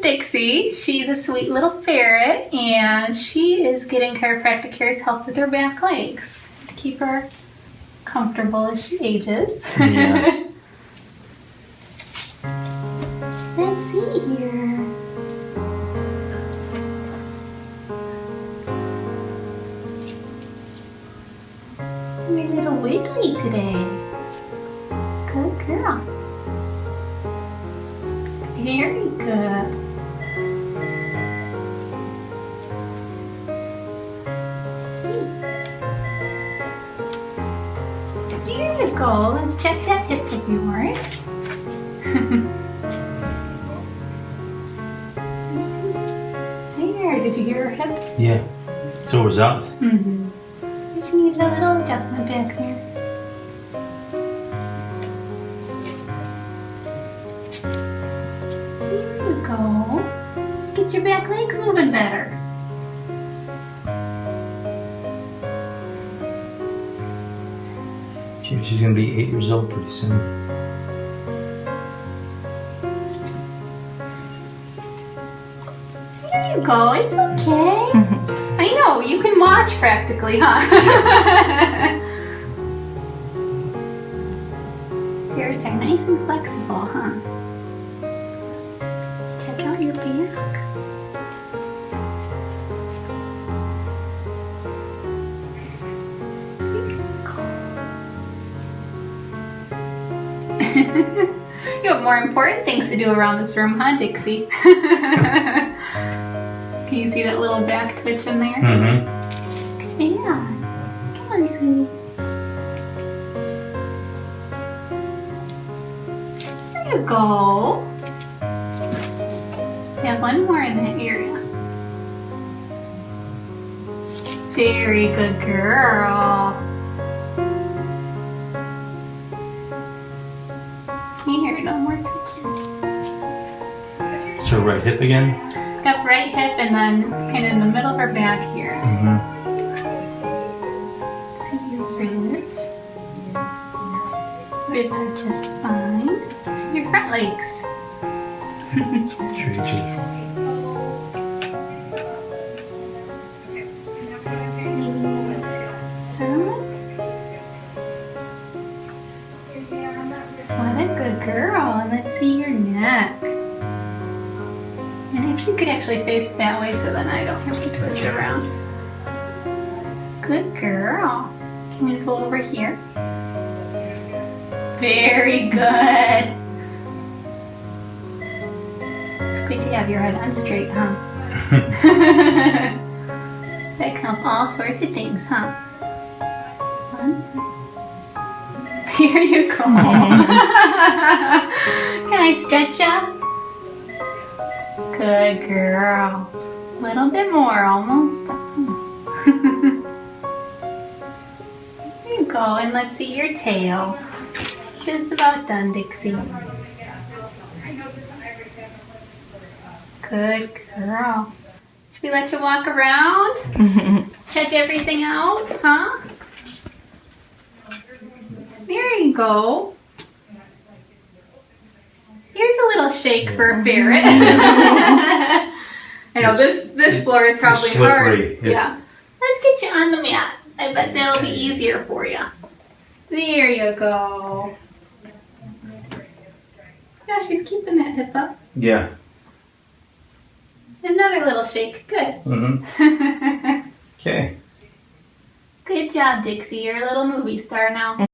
Dixie. She's a sweet little ferret, and she is getting chiropractic care to help with her back legs to keep her comfortable as she ages. Yes. Let's see here. You're a little wiggly today. Good girl. Very good. There you go. Let's check that hip of yours. There, did you hear her hip? Yeah. So was that. Mm-hmm. She needs a little adjustment back there. There you go. Let's get your back legs moving better. She's gonna be 8 years old pretty soon. There you go. It's okay. I know, you can watch practically, huh? Ferrets are nice and flexible, huh? Let's check out your back. You have more important things to do around this room, huh, Dixie? Can you see that little back twitch in there? Mm-hmm. Yeah. Come on, sweetie. There you go. Yeah, one more in that area. Very good girl. Here, no more twitching. So right hip again? Yep, right hip and then kind of in the middle of her back here. Mm-hmm. See your ribs. Ribs are just fine. See your front legs. Sure, each of the front. What a good girl. And let's see your neck. And if you could actually face that way so then I don't have to twist it around. Good girl. Can we go over here? Very good. It's good to have your head on straight, huh? That can help all sorts of things, huh? Here you go. Can I stretch ya? Good girl. A little bit more, almost done. There you go, and let's see your tail. Just about done, Dixie. Good girl. Should we let you walk around? Check everything out, huh? There you go. Here's a little shake for a ferret. I know this floor is probably hard. Yeah. Let's get you on the mat. I bet that'll be easier for you. There you go. Yeah, she's keeping that hip up. Yeah. Another little shake. Good. Mm-hmm. Okay. Good job, Dixie. You're a little movie star now.